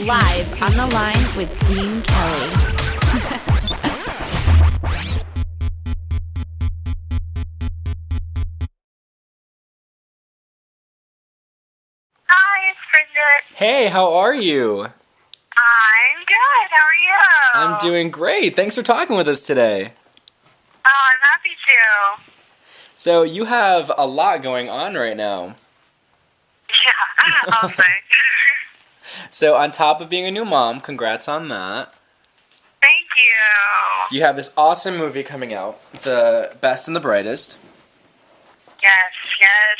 live on the line with Dean Kelly. Hi, it's Bridget. Hey, how are you? I'm good. How are you? I'm doing great. Thanks for talking with us today. Oh, I'm happy to. So, you have a lot going on right now. Yeah, I'll say. So, on top of being a new mom, congrats on that. Thank you. You have this awesome movie coming out, The Best and the Brightest. Yes, yes.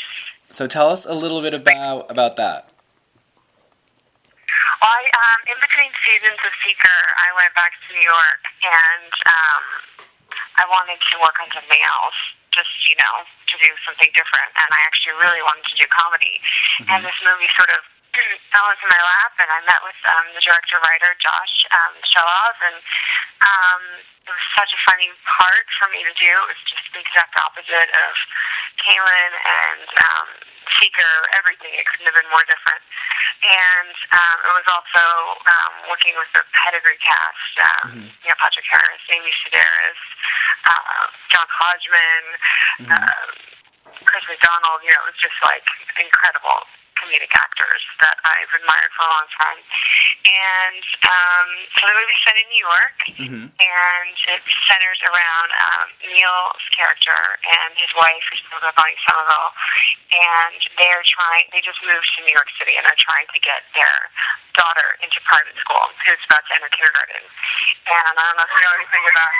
So, tell us a little bit about that. Well, in between seasons of Seeker, I went back to New York, and I wanted to work on something else, just, to do something different. And I actually really wanted to do comedy. Mm-hmm. And this movie sort of fell into my lap, and I met with the director-writer, Josh Shelov, and it was such a funny part for me to do. It was just the exact opposite of Kaylin and Seeker, everything. It couldn't have been more different. And it was also working with the pedigree cast, Patrick Harris, Amy Sedaris, John Hodgman, Chris McDonald. It was just like incredible comedic actors that I've admired for a long time. And so the movie's set in New York, and it centers around Neil's character and his wife, who's played by Bonnie Somerville, and they just moved to New York City, and are trying to get their daughter into private school, who's about to enter kindergarten. And I don't know if you know anything about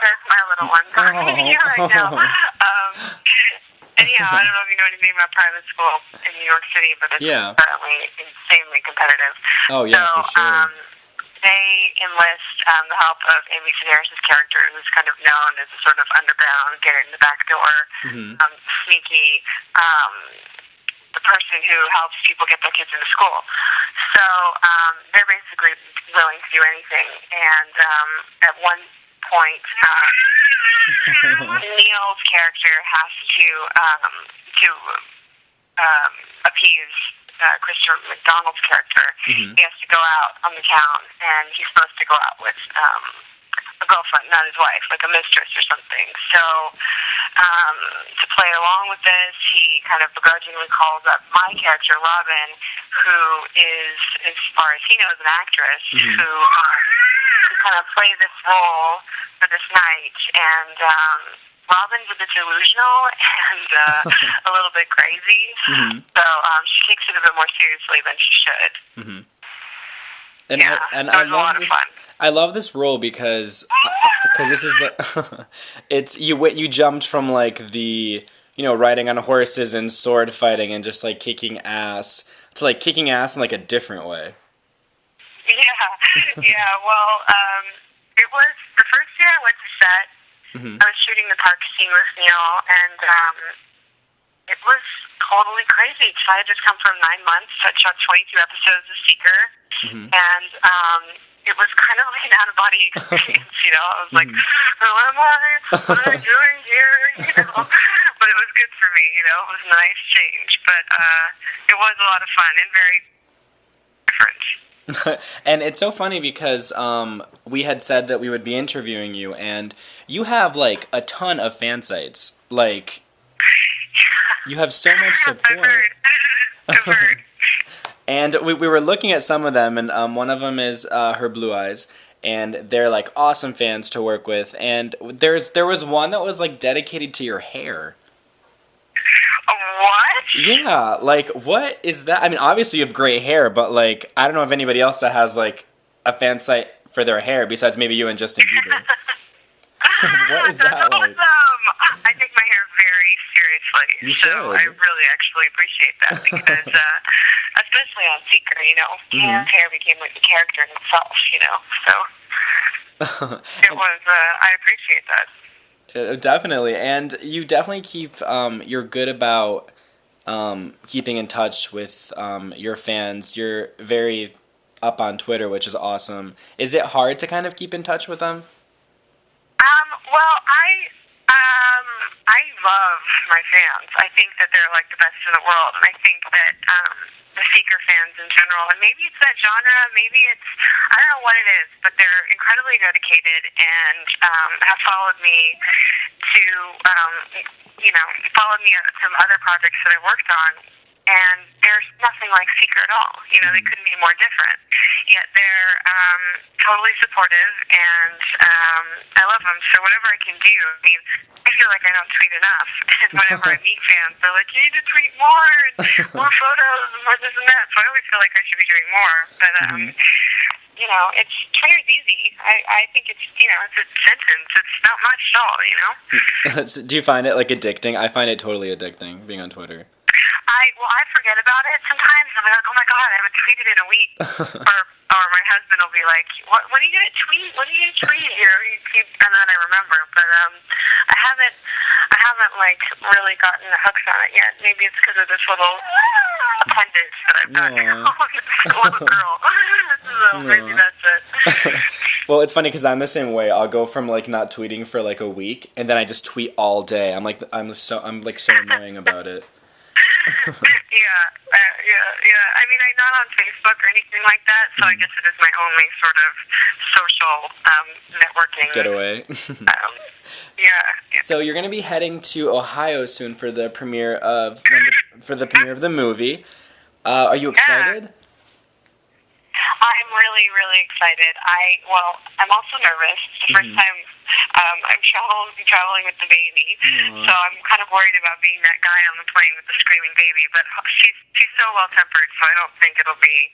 there's my little one talking to you right now. Anyhow, I don't know if you know anything about private school in New York City, but it's apparently insanely competitive. Oh, yeah, for sure. They enlist the help of Amy Sedaris' character, who's kind of known as a sort of underground, get in the back door, sneaky, the person who helps people get their kids into school. So they're basically willing to do anything. And at one point, Neil's character has to appease Christopher McDonald's character. He has to go out on the town, and he's supposed to go out with a girlfriend, not his wife, like a mistress or something. So to play along with this, he kind of begrudgingly calls up my character, Robin, who is, as far as he knows, an actress who kind of play this role for this night. And Robin's a bit delusional and a little bit crazy, so she takes it a bit more seriously than she should. And yeah, I love a lot of fun. I love this role because this is like it's you jumped from like the riding on horses and sword fighting and just like kicking ass to like kicking ass in like a different way. Yeah. Well, it was the first year I went to set. I was shooting the park scene with Neil, and it was totally crazy. So I had just come from 9 months. I shot 22 episodes of Seeker, and it was kind of like an out-of-body experience. I was like, who am I? What am I doing here? But it was good for me. It was a nice change. But it was a lot of fun and very different. And it's so funny because we had said that we would be interviewing you, and you have like a ton of fan sites. Like, you have so much support. I've heard. And we were looking at some of them, and one of them is Her Blue Eyes, and they're like awesome fans to work with. And there was one that was like dedicated to your hair. What? Yeah, like, what is that? I mean, obviously you have great hair, but, like, I don't know of anybody else that has, like, a fan site for their hair besides maybe you and Justin Bieber. So what is that like? Awesome! I take my hair very seriously. You should. So I really actually appreciate that because, especially on Seeker, hair became like the character in itself, So it was, I appreciate that. Definitely, and you definitely you're good about keeping in touch with your fans. You're very up on Twitter, which is awesome. Is it hard to kind of keep in touch with them? Well, I love my fans. I think that they're like the best in the world, and I think that the Seeker fans in general. And maybe it's that genre, maybe it's, I don't know what it is, but they're incredibly dedicated and have followed me to, followed me at some other projects that I worked on. And there's nothing like Seeker at all. They couldn't be more different. Yet they're totally supportive, and I love them. So whatever I can do, I feel like I don't tweet enough. And whenever I meet fans, they're like, you need to tweet more, and more photos, and more this and that. So I always feel like I should be doing more. But, it's Twitter's easy. I think it's, it's a sentence. It's not much at all, Do you find it, addicting? I find it totally addicting, being on Twitter. I forget about it sometimes. I'm like, oh my god, I haven't tweeted in a week. or my husband will be like, what are you gonna tweet? What are you gonna tweet here? And then I remember. But I haven't really gotten the hooks on it yet. Maybe it's because of this little appendage that I've done. Little girl. So maybe that's it. Well, it's funny because I'm the same way. I'll go from not tweeting for a week, and then I just tweet all day. I'm so annoying about it. Yeah. I mean, I'm not on Facebook or anything like that, so I guess it is my only sort of social networking getaway. Yeah. So you're gonna be heading to Ohio soon for the premiere of the movie. Are you excited? I'm really, really excited. I'm also nervous. It's the first time I'm traveling with the baby, so I'm kind of worried about being that guy on the plane with the screaming baby. But she's so well tempered, so I don't think it'll be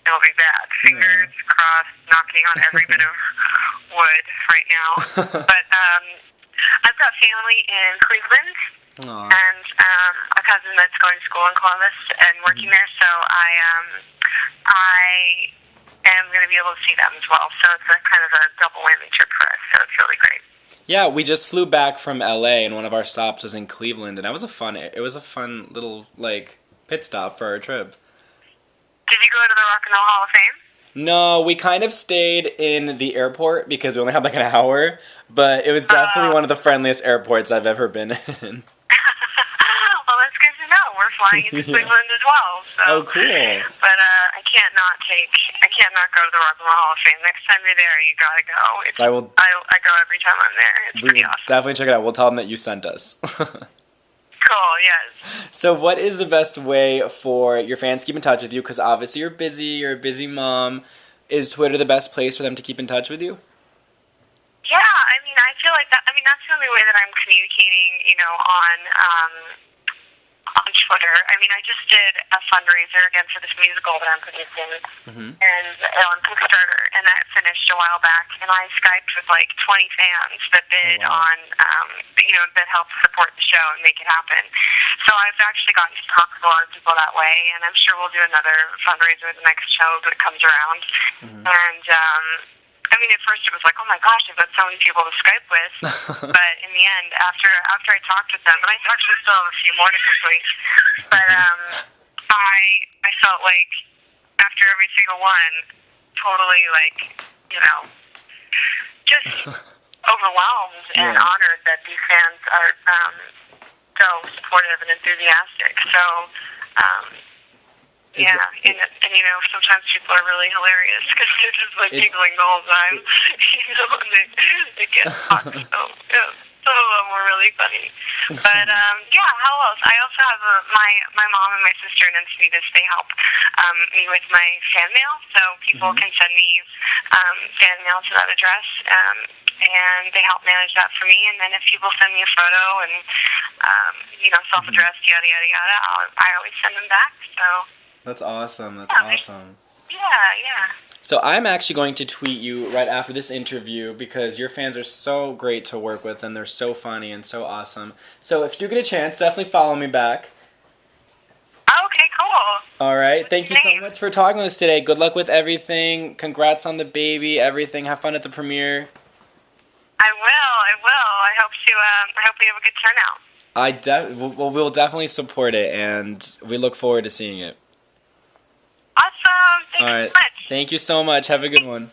bad. Fingers crossed, knocking on every bit of wood right now. But I've got family in Cleveland. Aww. And a cousin that's going to school in Columbus and working there, so I am going to be able to see them as well. So it's a kind of a double whammy trip for us, so it's really great. Yeah, we just flew back from LA, and one of our stops was in Cleveland, and it was a fun little pit stop for our trip. Did you go to the Rock and Roll Hall of Fame? No, we kind of stayed in the airport because we only had an hour, but it was definitely one of the friendliest airports I've ever been in. Well, that's good to know. We're flying into Cleveland as well. So. Oh, cool. But I can't not go to the Rock and Roll Hall of Fame. Next time you're there, you gotta go. I go every time I'm there. It's pretty awesome. Definitely check it out. We'll tell them that you sent us. Cool, yes. So what is the best way for your fans to keep in touch with you? Because obviously you're a busy mom. Is Twitter the best place for them to keep in touch with you? Yeah, I feel like that. That's the only way that I'm communicating, on Twitter. I just did a fundraiser again for this musical that I'm producing, and on Kickstarter, and that finished a while back. And I Skyped with 20 fans that bid on, that helped support the show and make it happen. So I've actually gotten to talk to a lot of people that way, and I'm sure we'll do another fundraiser the next show that comes around. And at first it was like, oh my gosh, I've got so many people to Skype with. But in the end, after I talked with them, and I actually still have a few more to complete, but I felt like after every single one, totally just overwhelmed and honored that these fans are so supportive and enthusiastic. So, and sometimes people are really hilarious because they're just giggling the whole time. And they get hot. So, some of them were really funny. But, how else? I also have my mom and my sister in Encinitas. They help me with my fan mail. So people can send me fan mail to that address. And they help manage that for me. And then if people send me a photo and, self-addressed, yada, yada, yada, I always send them back. So that's awesome. That's awesome. Yeah. So I'm actually going to tweet you right after this interview because your fans are so great to work with and they're so funny and so awesome. So if you do get a chance, definitely follow me back. Okay, cool. All right. Thank you so much for talking with us today. Good luck with everything. Congrats on the baby, everything. Have fun at the premiere. I will. I hope we have a good turnout. We'll definitely support it, and we look forward to seeing it. Awesome. Thank you so much. Thank you so much. Have a good one.